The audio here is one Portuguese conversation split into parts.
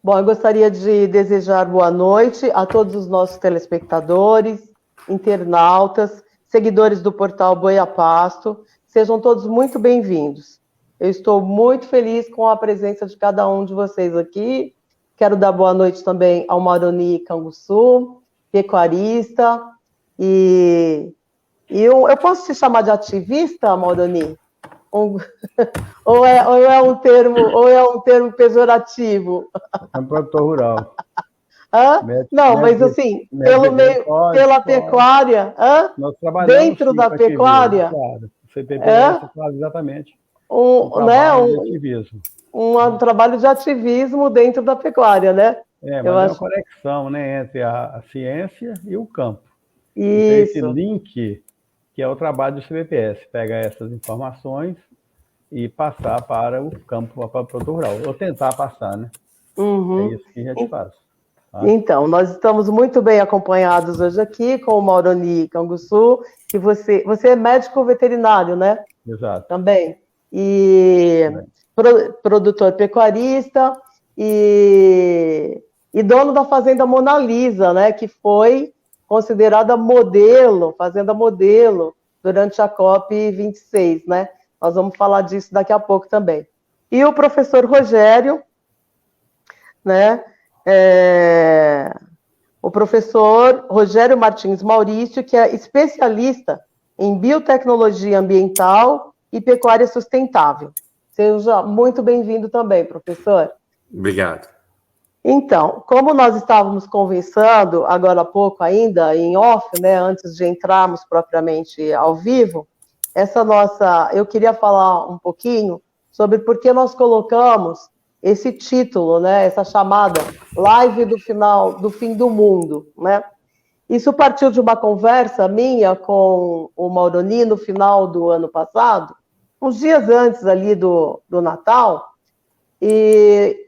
Bom, eu gostaria de desejar boa noite a todos os nossos telespectadores, internautas, seguidores do portal Boi a Pasto. Sejam todos muito bem-vindos. Eu estou muito feliz com a presença de cada um de vocês aqui. Quero dar boa noite também ao Mauroni Canguçu, pecuarista. Eu posso te chamar de ativista, Mauroni? Ou é um termo pejorativo? É um produtor rural. Não, mas assim, pela pecuária, nós trabalhamos dentro da pecuária, claro. O CPPS fala exatamente um trabalho de ativismo dentro da pecuária, né? Mas é uma conexão, né, entre a ciência e o campo. Isso. Então, esse link, que é o trabalho do CPPS, pega essas informações e passar para o campo, para o produtor rural, ou tentar passar, né? É isso que a gente faz. Tá? Então, nós estamos muito bem acompanhados hoje aqui com o Mauroni Canguçu, que você é médico veterinário, né? Exato. Também. E produtor pecuarista e dono da Fazenda Mona Lisa, né? Que foi considerada fazenda modelo, durante a COP26, né? Nós vamos falar disso daqui a pouco também. E o professor Rogério, né? O professor Rogério Martins Maurício, que é especialista em biotecnologia ambiental e pecuária sustentável. Seja muito bem-vindo também, professor. Obrigado. Então, como nós estávamos conversando agora há pouco ainda, em off, né, antes de entrarmos propriamente ao vivo, eu queria falar um pouquinho sobre por que nós colocamos esse título, né, essa chamada Live do Fim do Mundo, né? Isso partiu de uma conversa minha com o Mauroni no final do ano passado, uns dias antes ali do Natal, e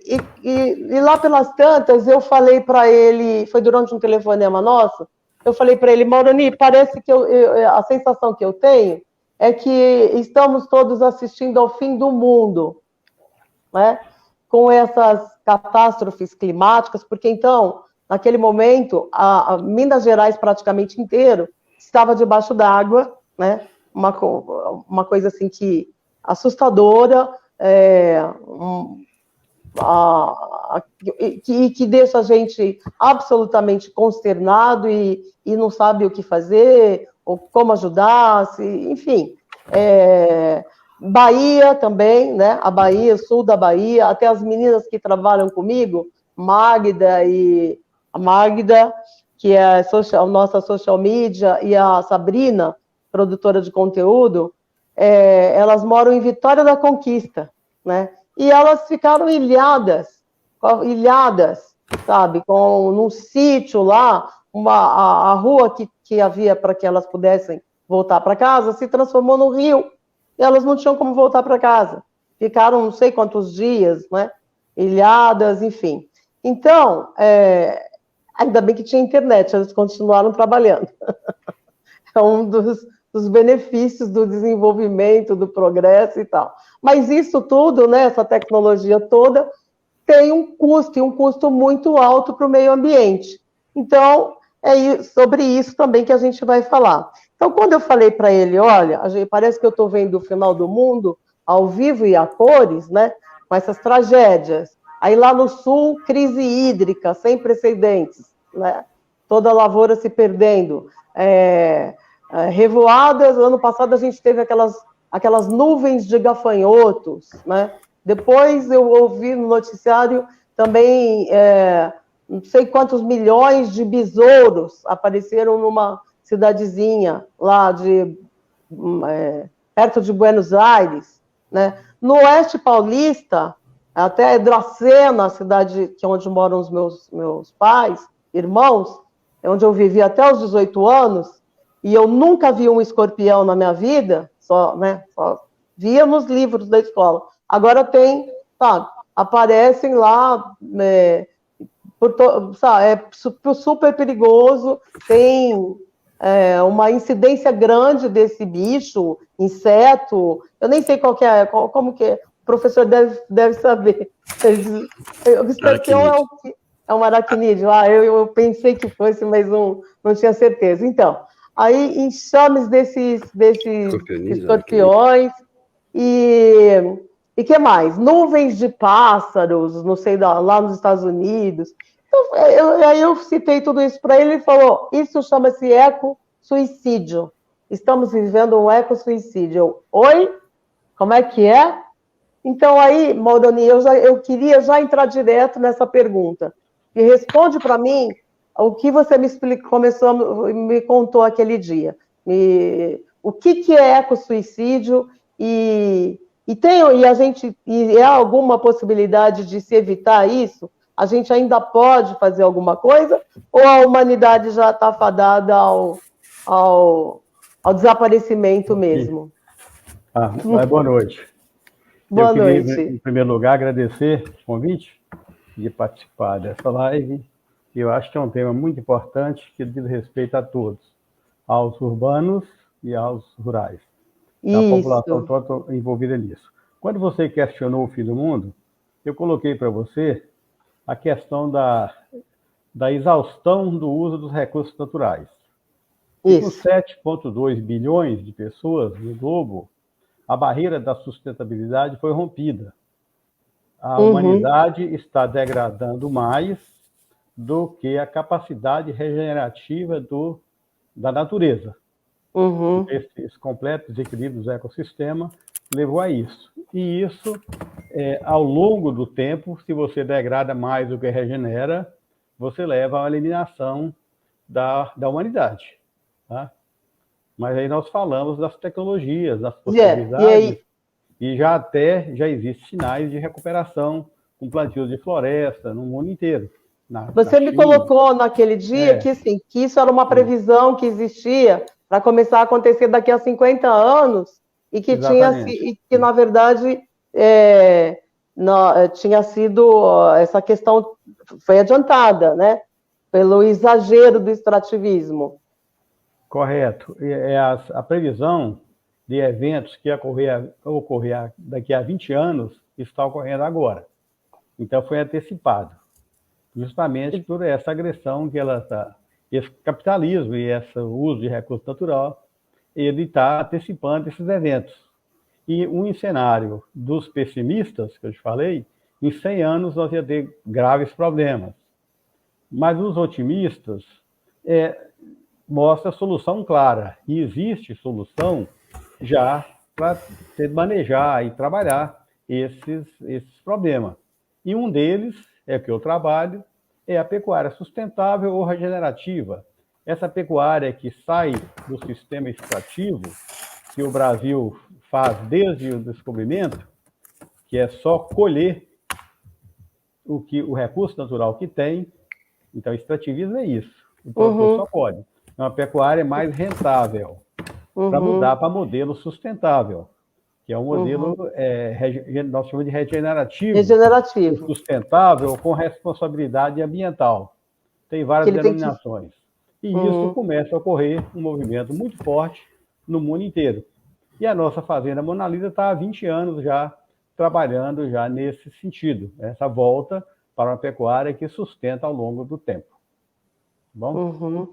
lá pelas tantas eu falei para ele, foi durante um telefonema nosso, eu falei para ele, Mauroni, parece que a sensação que eu tenho é que estamos todos assistindo ao fim do mundo, né? Com essas catástrofes climáticas, porque então, naquele momento, a Minas Gerais praticamente inteiro estava debaixo d'água, né? Uma coisa assim que assustadora, que deixa a gente absolutamente consternado e não sabe o que fazer, ou como ajudar, enfim. Bahia também, né? A Bahia, sul da Bahia, até as meninas que trabalham comigo, Magda, que é a nossa social media, e a Sabrina, produtora de conteúdo, elas moram em Vitória da Conquista, né? E elas ficaram ilhadas, sabe? Num sítio lá, a rua que havia para que elas pudessem voltar para casa se transformou no rio. E elas não tinham como voltar para casa. Ficaram não sei quantos dias, né? Ilhadas, enfim. Então, ainda bem que tinha internet, elas continuaram trabalhando. É um dos benefícios do desenvolvimento, do progresso e tal. Mas isso tudo, né, essa tecnologia toda, tem um custo, e um custo muito alto para o meio ambiente. Então, é sobre isso também que a gente vai falar. Então, quando eu falei para ele, olha, parece que eu estou vendo o final do mundo ao vivo e a cores, né, com essas tragédias. Aí lá no sul, crise hídrica, sem precedentes, né, toda a lavoura se perdendo. Revoadas, ano passado a gente teve aquelas nuvens de gafanhotos, né? Depois eu ouvi no noticiário também não sei quantos milhões de besouros apareceram numa cidadezinha lá perto de Buenos Aires, né? No oeste paulista, até Dracena, a cidade onde moram os meus pais, irmãos, onde eu vivi até os 18 anos, e eu nunca vi um escorpião na minha vida, só via nos livros da escola. Agora tem, sabe, aparecem lá, super perigoso, tem uma incidência grande desse bicho, inseto, eu nem sei como que é, professor deve saber. O escorpião é o que? É um aracnídeo. Eu pensei que fosse, mas não tinha certeza. Então, aí enxames desses escorpiões e que mais? Nuvens de pássaros, não sei, lá nos Estados Unidos. Então, aí eu citei tudo isso para ele e falou, isso chama-se eco-suicídio. Estamos vivendo um eco-suicídio. Oi? Como é que é? Então, aí, Maldoni, eu queria já entrar direto nessa pergunta. E responde para mim o que você me contou aquele dia. O que é eco-suicídio e há alguma possibilidade de se evitar isso? A gente ainda pode fazer alguma coisa? Ou a humanidade já está fadada ao desaparecimento mesmo? Boa noite. Boa noite. Queria, em primeiro lugar, agradecer o convite de participar dessa live. Eu acho que é um tema muito importante que diz respeito a todos, aos urbanos e aos rurais. A população toda envolvida nisso. Quando você questionou o fim do mundo, eu coloquei para você a questão da exaustão do uso dos recursos naturais. E com 7,2 bilhões de pessoas no globo, a barreira da sustentabilidade foi rompida. A humanidade está degradando mais do que a capacidade regenerativa da natureza. Esse completo desequilíbrio do ecossistema levou a isso. E isso, ao longo do tempo, se você degrada mais do que regenera, você leva à eliminação da humanidade. Tá? Mas aí nós falamos das tecnologias, das possibilidades, e já existem sinais de recuperação com plantios de floresta no mundo inteiro. Você me colocou naquele dia que isso era uma previsão que existia para começar a acontecer daqui a 50 anos e que na verdade, tinha sido, essa questão foi adiantada, né? Pelo exagero do extrativismo. Correto. A previsão de eventos que ocorrer daqui a 20 anos está ocorrendo agora. Então, foi antecipado. Justamente por essa agressão que esse capitalismo e esse uso de recurso natural, ele está antecipando esses eventos. E um cenário dos pessimistas, que eu te falei, em 100 anos nós ia ter graves problemas. Mas os otimistas mostra a solução clara. E existe solução já para manejar e trabalhar esses problemas. E um deles, que eu trabalho, é a pecuária sustentável ou regenerativa. Essa pecuária que sai do sistema extrativo, que o Brasil faz desde o descobrimento, que é só colher o recurso natural que tem. Então, extrativismo é isso. O produtor só pode. É uma pecuária mais rentável, para mudar para modelo sustentável, que é um modelo, nós chamamos de regenerativo. Sustentável com responsabilidade ambiental. Tem várias denominações. E isso começa a ocorrer um movimento muito forte no mundo inteiro. E a nossa fazenda Mona Lisa está há 20 anos já trabalhando já nesse sentido, essa volta para uma pecuária que sustenta ao longo do tempo. Bom?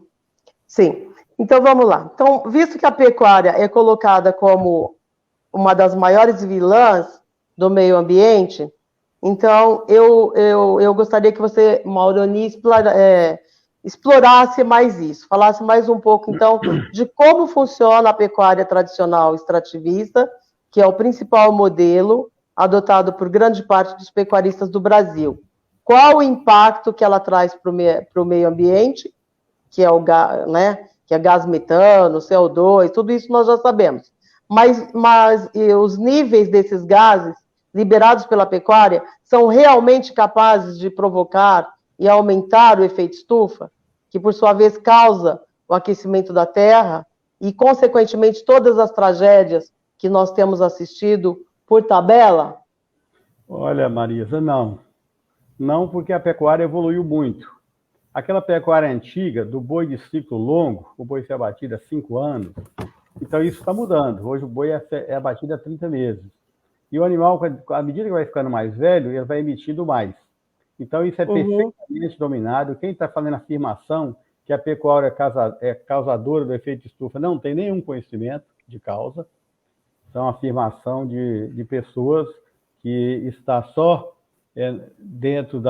Sim. Então, vamos lá. Então, visto que a pecuária é colocada como uma das maiores vilãs do meio ambiente, então, eu gostaria que você, Maldoni, explorasse mais isso, falasse mais um pouco, então, de como funciona a pecuária tradicional extrativista, que é o principal modelo adotado por grande parte dos pecuaristas do Brasil. Qual o impacto que ela traz para o meio ambiente, que é que é gás metano, CO2, tudo isso nós já sabemos. Mas os níveis desses gases liberados pela pecuária são realmente capazes de provocar e aumentar o efeito estufa, que por sua vez causa o aquecimento da terra e, consequentemente, todas as tragédias que nós temos assistido por tabela? Olha, Marisa, não. Não, porque a pecuária evoluiu muito. Aquela pecuária antiga, do boi de ciclo longo, o boi ser abatido há 5 anos, então isso está mudando. Hoje o boi é abatido há 30 meses. E o animal, à medida que vai ficando mais velho, ele vai emitindo mais. Então, isso é perfeitamente dominado. Quem está fazendo a afirmação que a pecuária é causadora do efeito estufa não tem nenhum conhecimento de causa. Então, uma afirmação de pessoas que está só dentro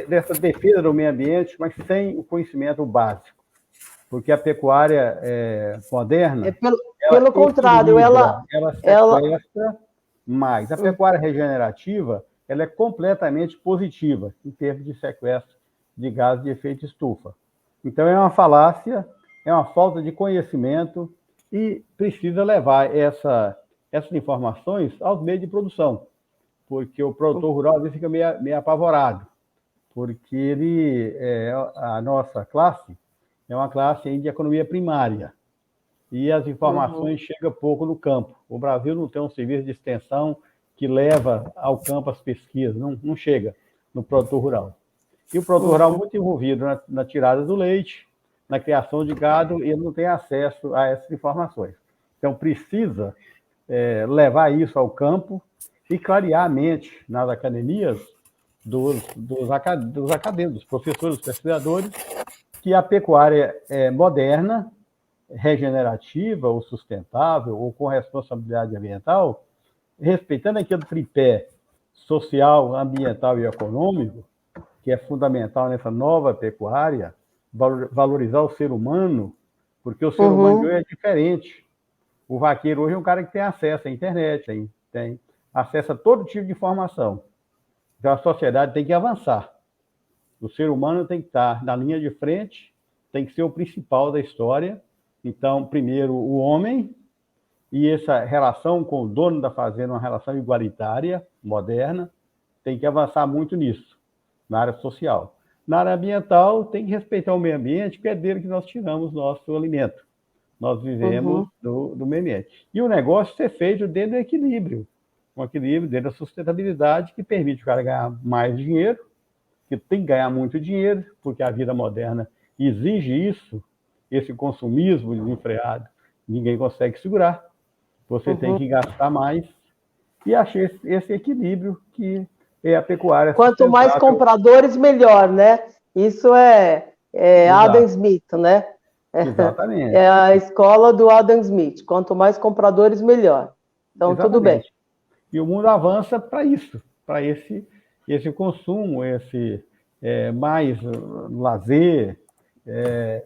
dessa defesa do meio ambiente, mas sem o conhecimento básico. Porque a pecuária moderna... Pelo contrário, ela sequestra mais. A pecuária regenerativa, ela é completamente positiva em termos de sequestro de gases de efeito estufa. Então, é uma falácia, é uma falta de conhecimento e precisa levar essas informações aos meios de produção, porque o produtor rural às vezes fica meio apavorado, porque a nossa classe é uma classe de economia primária, e as informações chegam pouco no campo. O Brasil não tem um serviço de extensão que leva ao campo as pesquisas, não chega no produtor rural. E o produtor rural muito envolvido na tirada do leite, na criação de gado, e ele não tem acesso a essas informações. Então, precisa levar isso ao campo e clarear a mente nas academias dos acadêmicos, dos professores, dos pesquisadores, que a pecuária moderna, regenerativa ou sustentável ou com responsabilidade ambiental, respeitando aquele tripé social, ambiental e econômico, que é fundamental nessa nova pecuária, valorizar o ser humano, porque o ser humano hoje é diferente. O vaqueiro hoje é um cara que tem acesso à internet, tem acesso a todo tipo de informação. Então a sociedade tem que avançar. O ser humano tem que estar na linha de frente, tem que ser o principal da história. Então, primeiro, o homem, e essa relação com o dono da fazenda, uma relação igualitária, moderna, tem que avançar muito nisso, na área social. Na área ambiental, tem que respeitar o meio ambiente, porque é dele que nós tiramos nosso alimento. Nós vivemos do meio ambiente. E o negócio ser feito dentro do equilíbrio, um equilíbrio dentro da sustentabilidade, que permite o cara ganhar mais dinheiro, que tem que ganhar muito dinheiro, porque a vida moderna exige isso, esse consumismo desenfreado, ninguém consegue segurar. Você tem que gastar mais e achar esse equilíbrio que é a pecuária. Quanto mais compradores, melhor, né? Isso é Adam Smith, né? Exatamente. É a escola do Adam Smith. Quanto mais compradores, melhor. Então, tudo bem. E o mundo avança para isso, para esse consumo, esse mais lazer,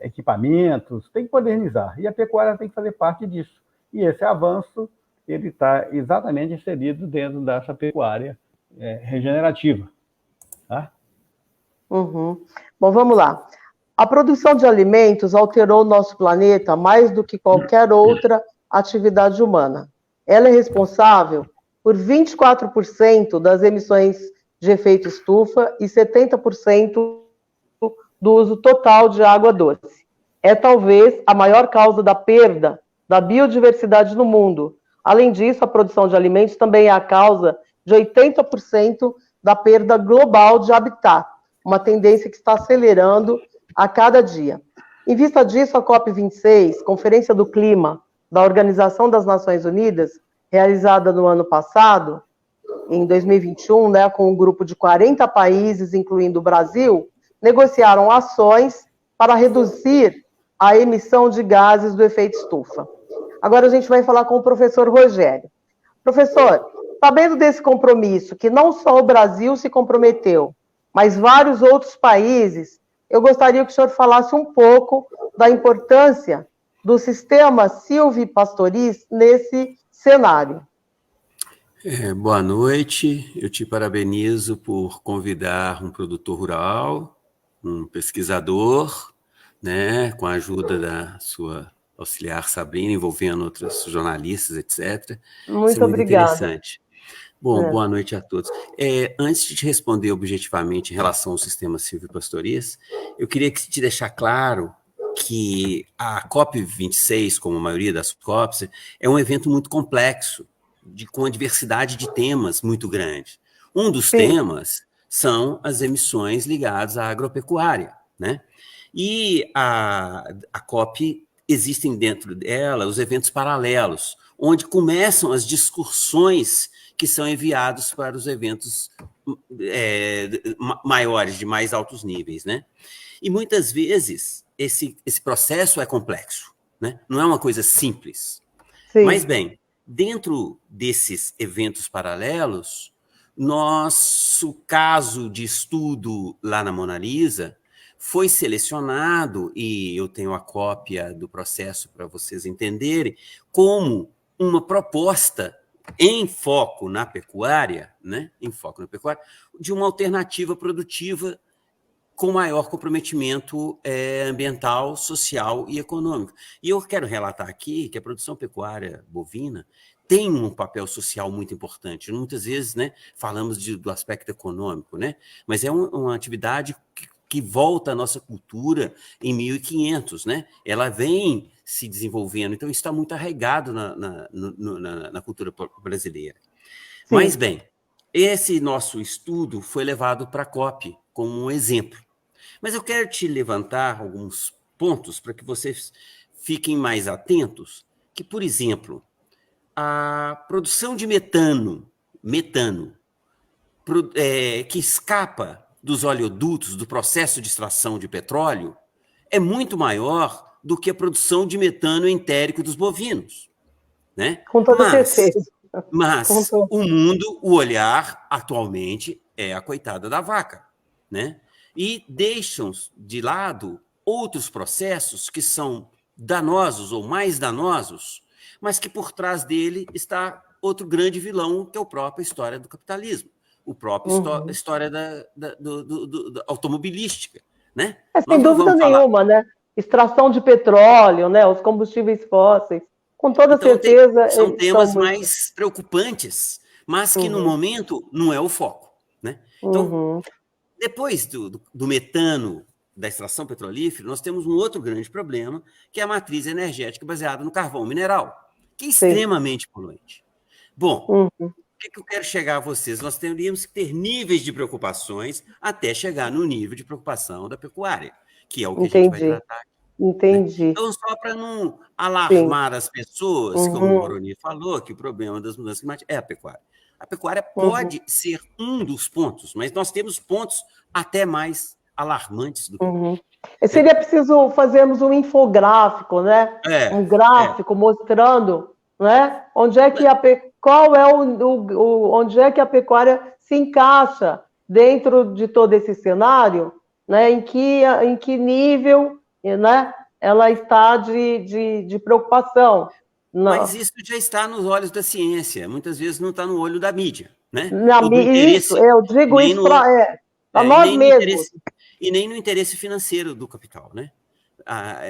equipamentos, tem que modernizar. E a pecuária tem que fazer parte disso. E esse avanço, ele está exatamente inserido dentro dessa pecuária regenerativa. Tá? Bom, vamos lá. A produção de alimentos alterou o nosso planeta mais do que qualquer outra atividade humana. Ela é responsável por 24% das emissões de efeito estufa e 70% do uso total de água doce. É talvez a maior causa da perda da biodiversidade no mundo. Além disso, a produção de alimentos também é a causa de 80% da perda global de habitat, uma tendência que está acelerando a cada dia. Em vista disso, a COP26, Conferência do Clima da Organização das Nações Unidas, realizada no ano passado, em 2021, né, com um grupo de 40 países, incluindo o Brasil, negociaram ações para reduzir a emissão de gases do efeito estufa. Agora a gente vai falar com o professor Rogério. Professor, sabendo desse compromisso, que não só o Brasil se comprometeu, mas vários outros países, eu gostaria que o senhor falasse um pouco da importância do sistema silvipastoris nesse cenário. Boa noite, eu te parabenizo por convidar um produtor rural, um pesquisador, né, com a ajuda da sua auxiliar Sabrina, envolvendo outros jornalistas, etc. Muito obrigada. Interessante. Bom, boa noite a todos. Antes de te responder objetivamente em relação ao sistema silvipastoris, eu queria te deixar claro que a COP26, como a maioria das COPs, é um evento muito complexo, com uma diversidade de temas muito grande. Um dos temas são as emissões ligadas à agropecuária, né? E a COP, existem dentro dela os eventos paralelos, onde começam as discussões que são enviados para os eventos maiores, de mais altos níveis, né? E muitas vezes esse processo é complexo, né? Não é uma coisa simples. Sim. Mas, bem, dentro desses eventos paralelos, nosso caso de estudo lá na Mona Lisa foi selecionado, e eu tenho a cópia do processo para vocês entenderem, como uma proposta em foco na pecuária, né? Em foco na pecuária, de uma alternativa produtiva com maior comprometimento ambiental, social e econômico. E eu quero relatar aqui que a produção pecuária bovina tem um papel social muito importante. Muitas vezes, né, falamos do aspecto econômico, né? Mas é uma atividade que volta à nossa cultura em 1500, né? Ela vem se desenvolvendo, então isso está muito arraigado na cultura brasileira. Sim. Mas, bem, esse nosso estudo foi levado para a COP como um exemplo. Mas eu quero te levantar alguns pontos para que vocês fiquem mais atentos, que, por exemplo, a produção de metano que escapa dos oleodutos do processo de extração de petróleo é muito maior do que a produção de metano entérico dos bovinos, né? Com toda certeza. Mas o olhar atualmente é a coitada da vaca, né? E deixam de lado outros processos que são danosos ou mais danosos, mas que por trás dele está outro grande vilão, que é a própria história do capitalismo, a própria história da automobilística, né? Sem dúvida nenhuma, né? Extração de petróleo, né? Os combustíveis fósseis, com toda certeza. São temas mais preocupantes, mas que no momento não é o foco, né? Então, depois do metano, da extração petrolífera, nós temos um outro grande problema, que é a matriz energética baseada no carvão mineral, que é extremamente poluente. Bom, o que eu quero chegar a vocês? Nós teríamos que ter níveis de preocupações até chegar no nível de preocupação da pecuária, que é o que a gente vai tratar aqui. Entendi. Né? Então, só para não alarmar as pessoas, como o Moroni falou, que o problema das mudanças climáticas é a pecuária. A pecuária pode ser um dos pontos, mas nós temos pontos até mais alarmantes do que Seria preciso fazermos um infográfico, né? Um gráfico mostrando, né? Onde é que onde é que a pecuária se encaixa dentro de todo esse cenário, né? Em que nível, né? Ela está de preocupação. Mas isso já está nos olhos da ciência, muitas vezes não está no olho da mídia, né? Isso, eu digo isso para nós mesmos. E nem no interesse financeiro do capital, né?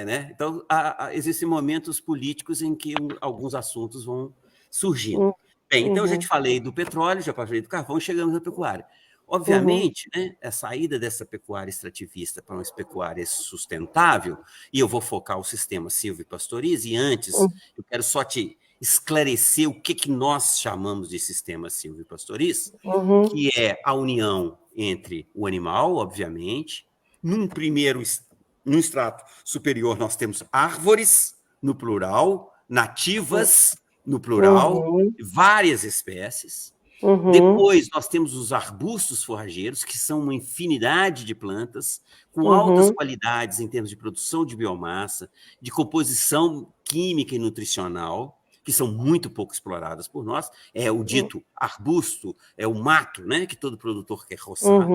Né? Então, existem momentos políticos em que alguns assuntos vão surgindo. Bem, então, eu já te falei do petróleo, já falei do carvão, e chegamos na pecuária. Obviamente, né, a saída dessa pecuária extrativista para uma pecuária sustentável, e eu vou focar o sistema silvopastoriz, e antes eu quero só te esclarecer o que nós chamamos de sistema silvopastoriz, que é a união entre o animal, obviamente, num extrato superior nós temos árvores, no plural, nativas, no plural, várias espécies. Depois, nós temos os arbustos forrageiros, que são uma infinidade de plantas, com altas qualidades em termos de produção de biomassa, de composição química e nutricional, que são muito pouco exploradas por nós. É o dito arbusto, é o mato, né, que todo produtor quer roçar.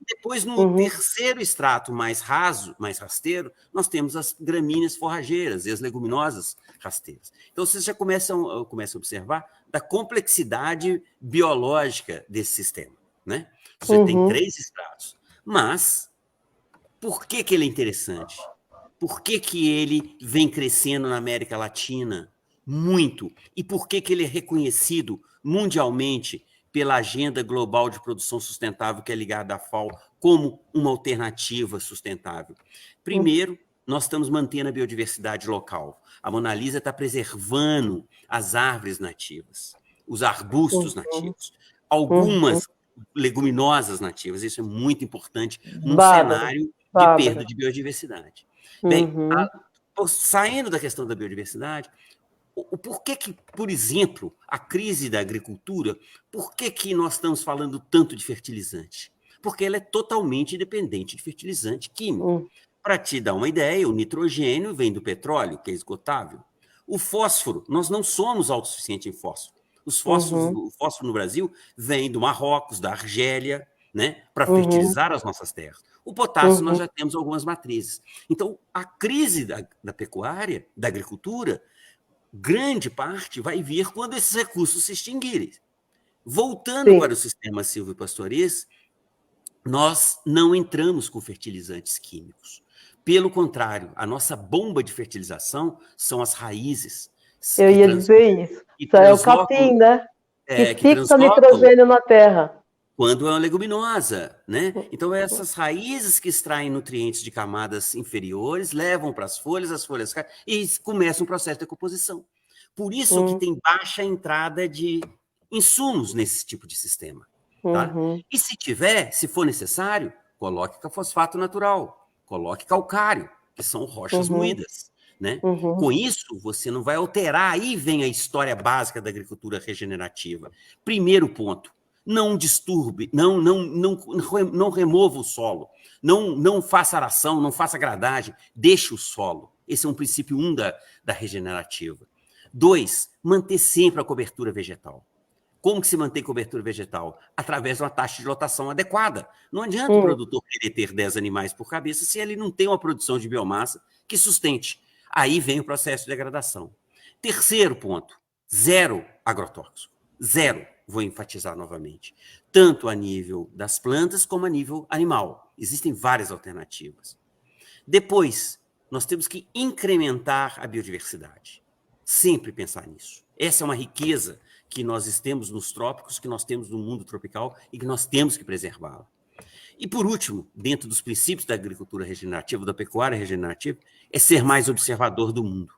Depois, no terceiro extrato mais raso, mais rasteiro, nós temos as gramíneas forrageiras e as leguminosas rasteiras. Então, vocês já começam a observar da complexidade biológica desse sistema, né? Você tem 3 estratos. Mas, por que ele é interessante? Por que ele vem crescendo na América Latina muito? E por que ele é reconhecido mundialmente pela Agenda Global de Produção Sustentável, que é ligada à FAO, como uma alternativa sustentável? Primeiro, nós estamos mantendo a biodiversidade local. A Mona Lisa está preservando as árvores nativas, os arbustos nativos, algumas leguminosas nativas. Isso é muito importante num cenário de perda de biodiversidade. Bem, saindo da questão da biodiversidade, Por que, por exemplo, a crise da agricultura, por que nós estamos falando tanto de fertilizante? Porque ela é totalmente dependente de fertilizante químico. Para te dar uma ideia, o nitrogênio vem do petróleo, que é esgotável. O fósforo, nós não somos autossuficientes em fósforo. O fósforo no Brasil vem do Marrocos, da Argélia, né, para fertilizar as nossas terras. O potássio, nós já temos algumas matrizes. Então, a crise da pecuária, da agricultura, grande parte vai vir quando esses recursos se extinguirem. Voltando para o sistema silvopastoril, nós não entramos com fertilizantes químicos. Pelo contrário, a nossa bomba de fertilização são as raízes. Eu ia dizer isso. Isso é o capim, né? Que fixa nitrogênio na terra. Quando é uma leguminosa, né? Então, essas raízes que extraem nutrientes de camadas inferiores levam para as folhas caem e começa um processo de decomposição. Por isso que tem baixa entrada de insumos nesse tipo de sistema. Tá? E se for necessário, coloque fosfato natural, coloque calcário, que são rochas moídas. Né? Com isso, você não vai alterar. Aí vem a história básica da agricultura regenerativa. Primeiro ponto. Não disturbe, não remova o solo, não faça aração, não faça gradagem, deixe o solo. Esse é um princípio 1 da regenerativa. 2, manter sempre a cobertura vegetal. Como que se mantém cobertura vegetal? Através de uma taxa de lotação adequada. Não adianta o produtor querer ter 10 animais por cabeça se ele não tem uma produção de biomassa que sustente. Aí vem o processo de degradação. Terceiro ponto, 0 agrotóxico. 0. Vou enfatizar novamente, tanto a nível das plantas como a nível animal. Existem várias alternativas. Depois, nós temos que incrementar a biodiversidade. Sempre pensar nisso. Essa é uma riqueza que nós temos nos trópicos, que nós temos no mundo tropical e que nós temos que preservá-la. E, por último, dentro dos princípios da agricultura regenerativa, da pecuária regenerativa, é ser mais observador do mundo.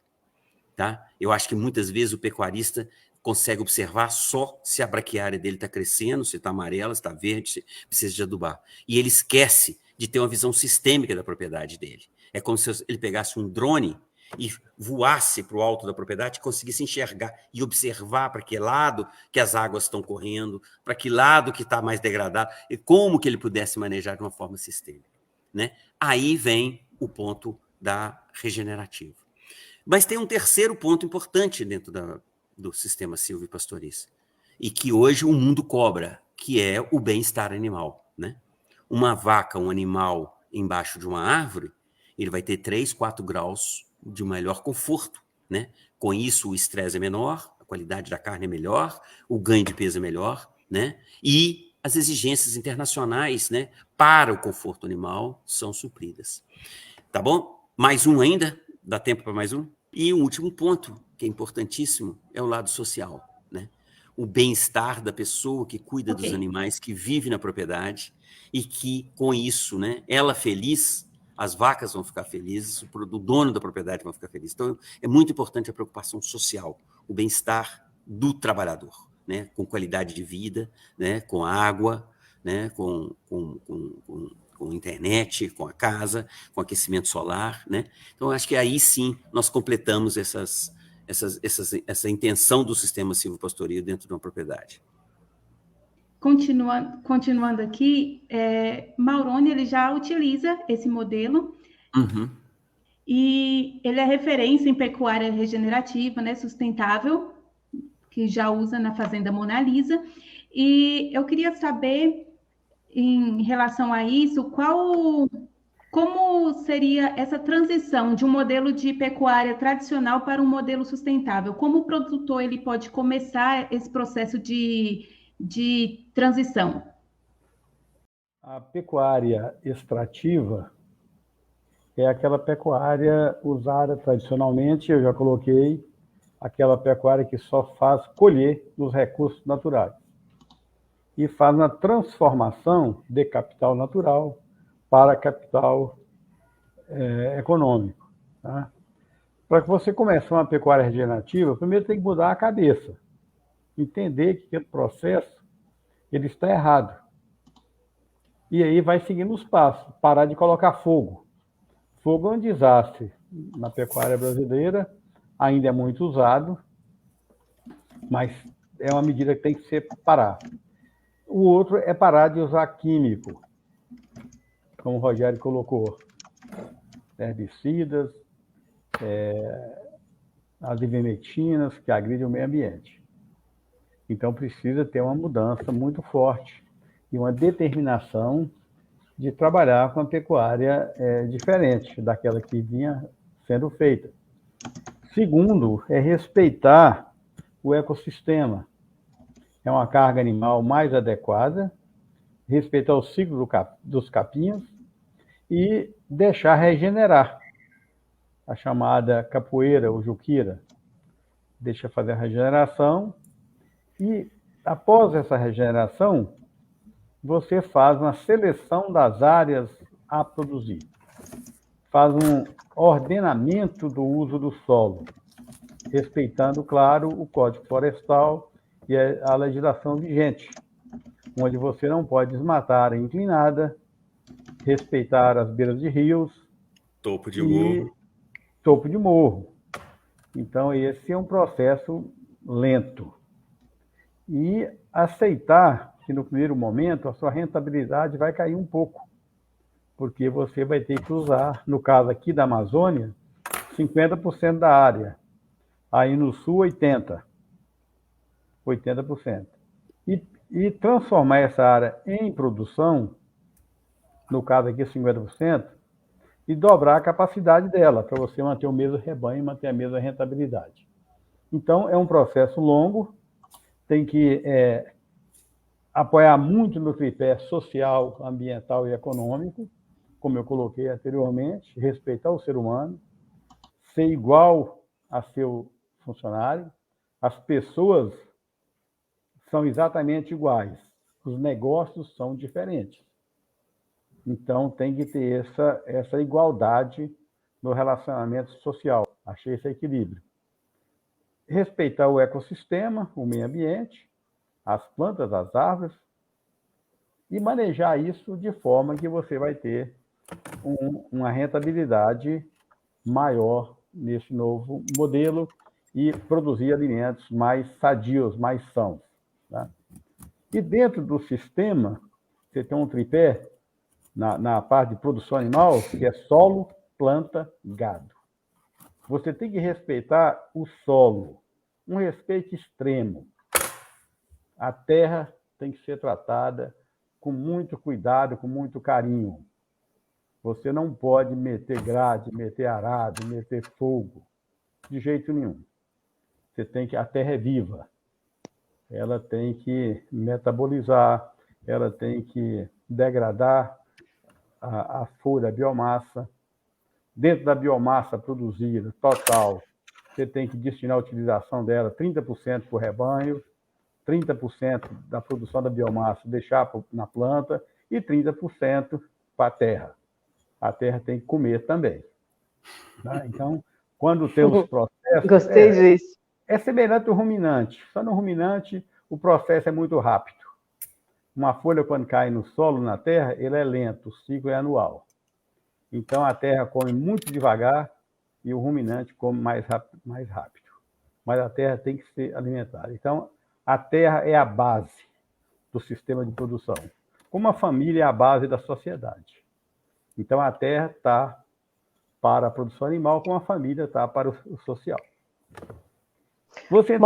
Tá? Eu acho que muitas vezes o pecuarista consegue observar só se a braquiária dele está crescendo, se está amarela, se está verde, se precisa de adubar. E ele esquece de ter uma visão sistêmica da propriedade dele. É como se ele pegasse um drone e voasse para o alto da propriedade e conseguisse enxergar e observar para que lado que as águas estão correndo, para que lado que está mais degradado, e como que ele pudesse manejar de uma forma sistêmica. Né? Aí vem o ponto da regenerativa. Mas tem um terceiro ponto importante dentro do sistema silvopastoril, e que hoje o mundo cobra, que é o bem-estar animal. Né? Uma vaca, um animal embaixo de uma árvore, ele vai ter 3, 4 graus de melhor conforto. Né? Com isso, o estresse é menor, a qualidade da carne é melhor, o ganho de peso é melhor, né? E as exigências internacionais, né, para o conforto animal são supridas. Tá bom? Mais um ainda? Dá tempo para mais um? E um último ponto, que é importantíssimo, é o lado social, né? O bem-estar da pessoa que cuida dos animais, que vive na propriedade e que, com isso, né, ela feliz, as vacas vão ficar felizes, o dono da propriedade vai ficar feliz. Então, é muito importante a preocupação social, o bem-estar do trabalhador, né, com qualidade de vida, né, com água, né, com internet, com a casa, com aquecimento solar, né? Então, acho que aí sim nós completamos essa intenção do sistema silvopastoril dentro de uma propriedade. Continuando aqui, Mauroni ele já utiliza esse modelo e ele é referência em pecuária regenerativa, né, sustentável, que já usa na Fazenda Mona Lisa. E eu queria saber, em relação a isso, como seria essa transição de um modelo de pecuária tradicional para um modelo sustentável? Como o produtor ele pode começar esse processo de transição? A pecuária extrativa é aquela pecuária usada tradicionalmente, eu já coloquei, aquela pecuária que só faz colher dos recursos naturais e faz uma transformação de capital natural para capital econômico. Tá? Para que você comece uma pecuária regenerativa, primeiro tem que mudar a cabeça, entender que aquele processo ele está errado. E aí vai seguindo os passos, parar de colocar fogo. Fogo é um desastre na pecuária brasileira, ainda é muito usado, mas é uma medida que tem que ser parar. O outro é parar de usar químico, como o Rogério colocou, herbicidas, as ivermectinas que agridem o meio ambiente. Então, precisa ter uma mudança muito forte e uma determinação de trabalhar com a pecuária diferente daquela que vinha sendo feita. Segundo, é respeitar o ecossistema. É uma carga animal mais adequada, respeitar o ciclo dos capinhos e deixar regenerar a chamada capoeira ou juquira. Deixa fazer a regeneração e, após essa regeneração, você faz uma seleção das áreas a produzir. Faz um ordenamento do uso do solo, respeitando, claro, o Código Florestal e a legislação vigente, onde você não pode desmatar a área inclinada, respeitar as beiras de rios. Topo de morro. Topo de morro. Então, esse é um processo lento. E aceitar que, no primeiro momento, a sua rentabilidade vai cair um pouco, porque você vai ter que usar, no caso aqui da Amazônia, 50% da área. Aí no sul, 80%. E transformar essa área em produção, no caso aqui 50%, e dobrar a capacidade dela, para você manter o mesmo rebanho e manter a mesma rentabilidade. Então, é um processo longo, tem que apoiar muito no tripé social, ambiental e econômico, como eu coloquei anteriormente, respeitar o ser humano, ser igual a seu funcionário, as pessoas são exatamente iguais, os negócios são diferentes. Então, tem que ter essa igualdade no relacionamento social. Achei esse equilíbrio. Respeitar o ecossistema, o meio ambiente, as plantas, as árvores, e manejar isso de forma que você vai ter uma rentabilidade maior nesse novo modelo e produzir alimentos mais sadios, mais sãos. Tá? E dentro do sistema, você tem um tripé na parte de produção animal, que é solo, planta, gado. Você tem que respeitar o solo, um respeito extremo. A terra tem que ser tratada com muito cuidado, com muito carinho. Você não pode meter grade, meter arado, meter fogo, de jeito nenhum. A terra é viva. Ela tem que metabolizar, ela tem que degradar a folha, a biomassa. Dentro da biomassa produzida, total, você tem que destinar a utilização dela 30% para o rebanho, 30% da produção da biomassa deixar na planta e 30% para a terra. A terra tem que comer também. Tá? Então, quando tem os processos... Gostei disso. É semelhante ao ruminante. Só no ruminante, o processo é muito rápido. Uma folha, quando cai no solo, na terra, ele é lento, o ciclo é anual. Então, a terra come muito devagar e o ruminante come mais rápido. Mas a terra tem que ser alimentada. Então, a terra é a base do sistema de produção. Como a família é a base da sociedade. Então, a terra está para a produção animal, como a família está para o social. Você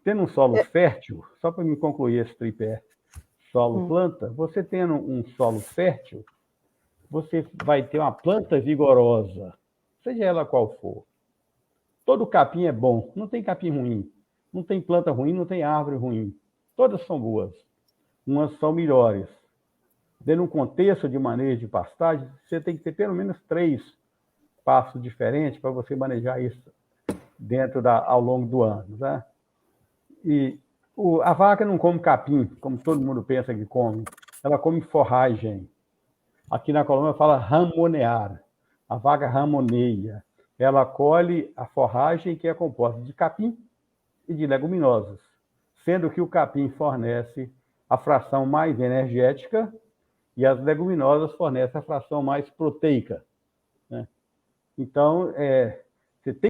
tendo um solo fértil, só para me concluir esse tripé, solo-planta, você tendo um solo fértil, você vai ter uma planta vigorosa, seja ela qual for. Todo capim é bom, não tem capim ruim, não tem planta ruim, não tem árvore ruim. Todas são boas, umas são melhores. Dentro de um contexto de manejo de pastagem, você tem que ter pelo menos 3 passos diferentes para você manejar isso ao longo do ano. Tá? E a vaca não come capim, como todo mundo pensa que come. Ela come forragem. Aqui na Colômbia fala ramonear. A vaca ramoneia. Ela colhe a forragem que é composta de capim e de leguminosas, sendo que o capim fornece a fração mais energética e as leguminosas fornecem a fração mais proteica. Né? Então,